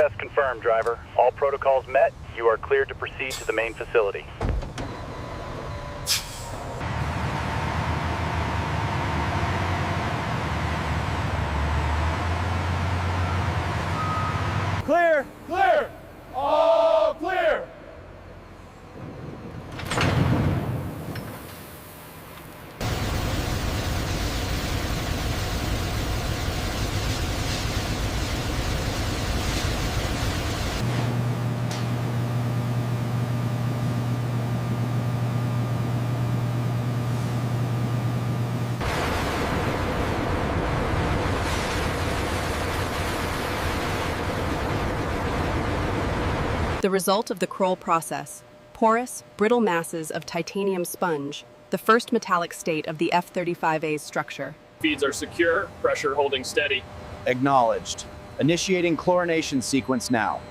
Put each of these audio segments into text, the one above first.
test confirmed, driver. All protocols met. You are cleared to proceed to the main facility. Clear! Clear! All clear! The result of the Kroll process: porous, brittle masses of titanium sponge, the first metallic state of the F-35A's structure. Feeds are secure, pressure holding steady. Acknowledged. Initiating chlorination sequence now.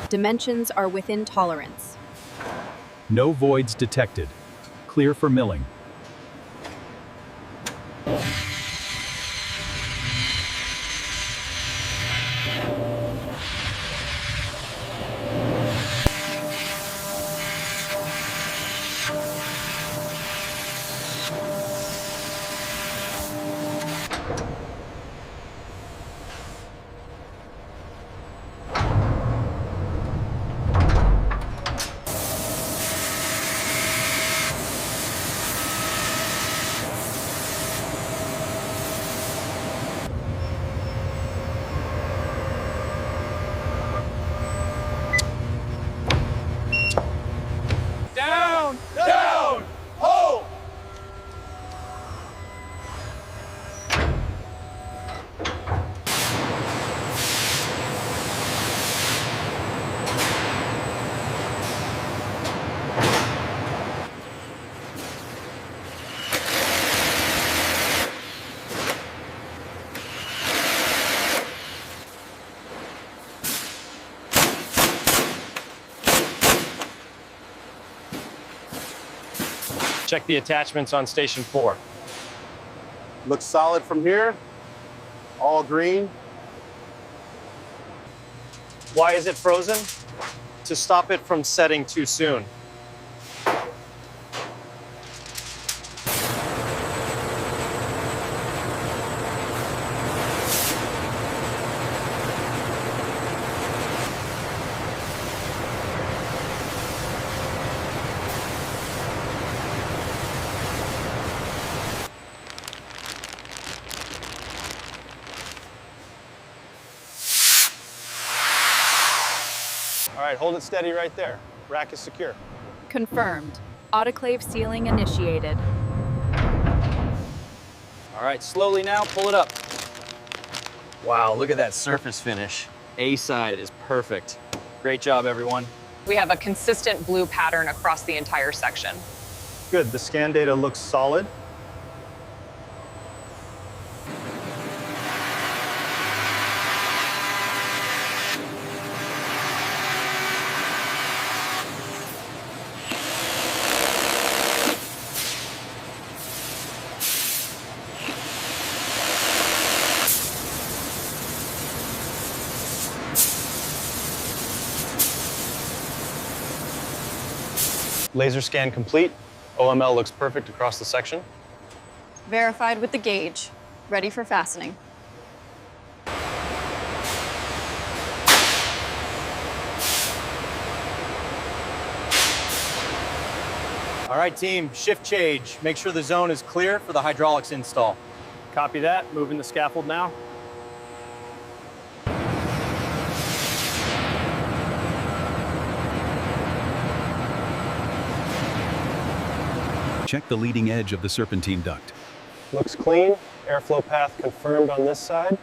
Dimensions are within tolerance. No voids detected. Clear for milling. Down! Down! Hold! Check the attachments on Station 4. Looks solid from here. All green. Why is it frozen? To stop it from setting too soon. All right, hold it steady right there. Rack is secure. Confirmed. Autoclave sealing initiated. All right, slowly now, pull it up. Wow, look at that surface finish. A side is perfect. Great job, everyone. We have a consistent blue pattern across the entire section. Good, the scan data looks solid. Laser scan complete. OML looks perfect across the section. Verified with the gauge. Ready for fastening. All right, team, shift change. Make sure the zone is clear for the hydraulics install. Copy that. Moving the scaffold now. Check the leading edge of the serpentine duct. Looks clean. Airflow path confirmed on this side.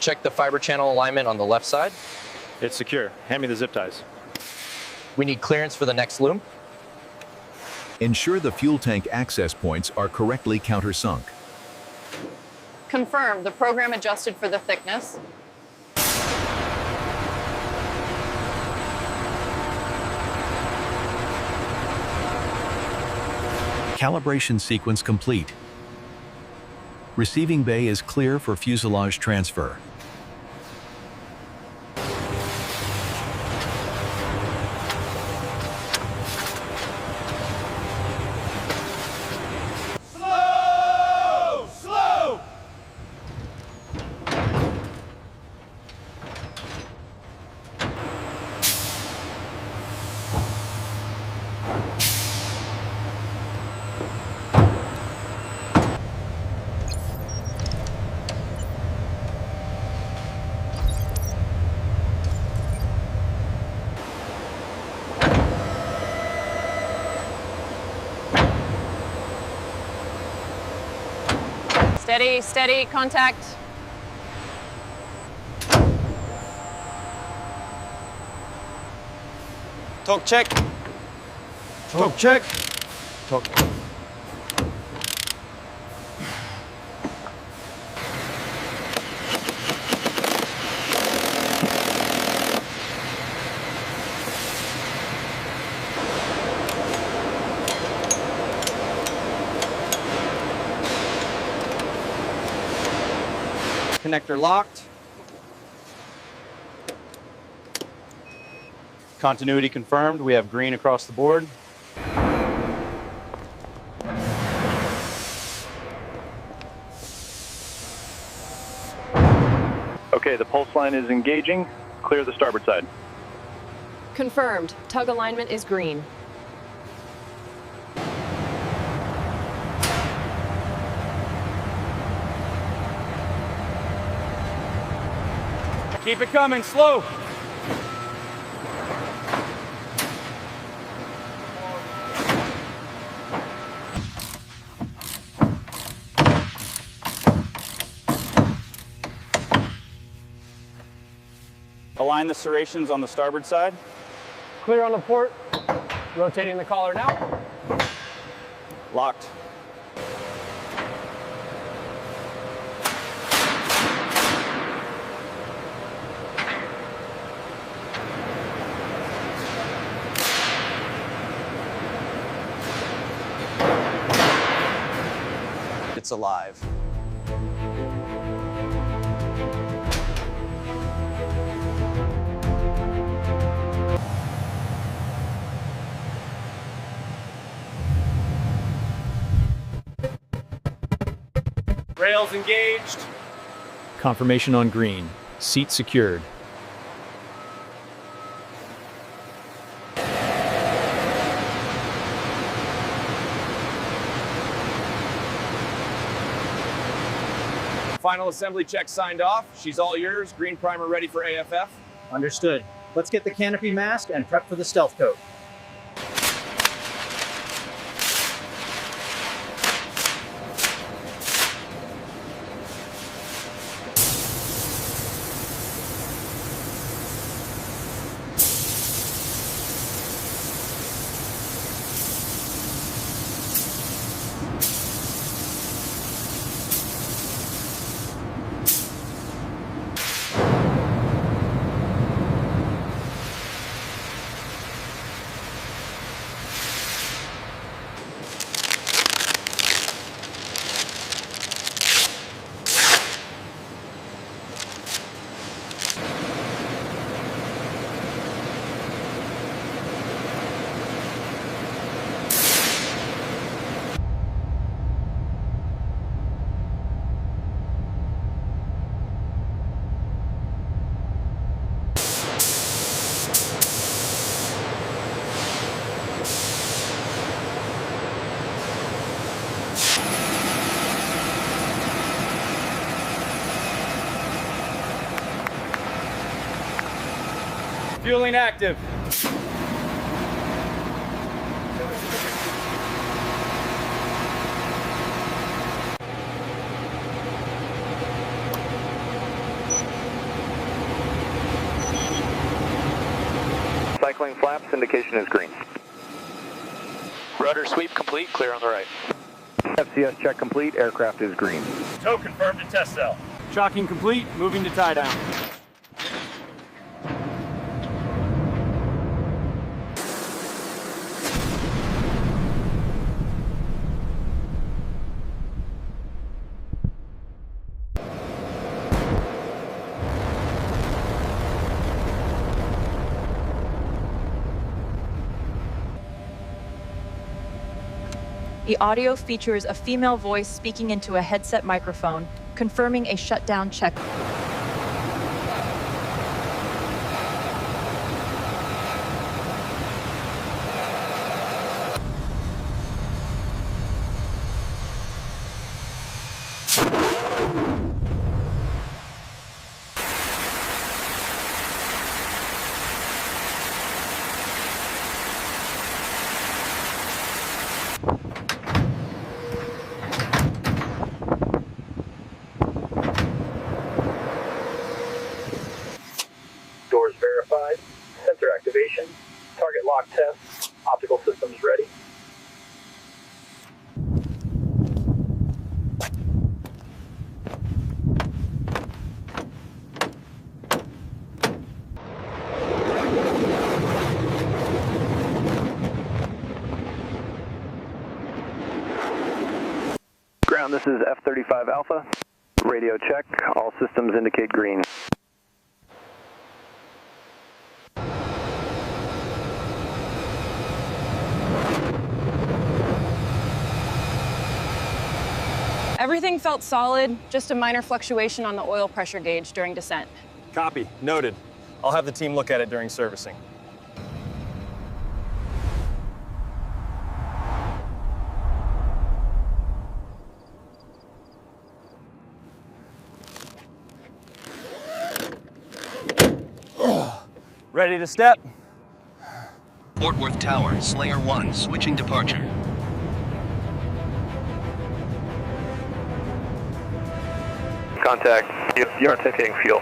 Check the fiber channel alignment on the left side. It's secure. Hand me the zip ties. We need clearance for the next loom. Ensure the fuel tank access points are correctly countersunk. Confirm the program adjusted for the thickness. Calibration sequence complete. Receiving bay is clear for fuselage transfer. Slow! Slow! Steady, steady, contact. Torque check. Torque check. Connector locked. Continuity confirmed. We have green across the board. Okay, the pulse line is engaging. Clear the starboard side. Confirmed. Tug alignment is green. Keep it coming, slow. Align the serrations on the starboard side. Clear on the port. Rotating the collar now. Locked. It's alive. Rails engaged. Confirmation on green. Seat secured. Final assembly check signed off. She's all yours. Green primer ready for AFF. Understood. Let's get the canopy mask and prep for the stealth coat. Fueling active. Cycling flaps, indication is green. Rudder sweep complete, clear on the right. FCS check complete, aircraft is green. Tow confirmed to test cell. Shocking complete, moving to tie down. The audio features a female voice speaking into a headset microphone, confirming a shutdown check. Doors verified, sensor activation, target lock test, optical systems ready. Ground, this is F-35 Alpha. Radio check, all systems indicate green. Everything felt solid, just a minor fluctuation on the oil pressure gauge during descent. Copy. Noted. I'll have the team look at it during servicing. Ready to step? Fort Worth Tower, Slayer 1, switching departure. Contact, you aren't taking fuel.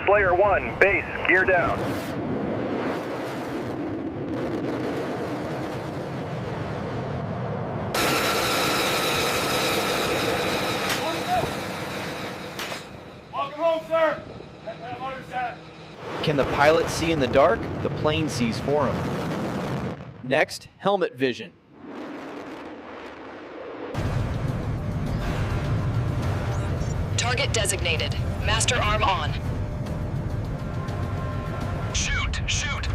Slayer 1, base, gear down. Welcome home, sir. Can the pilot see in the dark? The plane sees for him. Next, helmet vision. Target designated. Master arm on. Shoot! Shoot!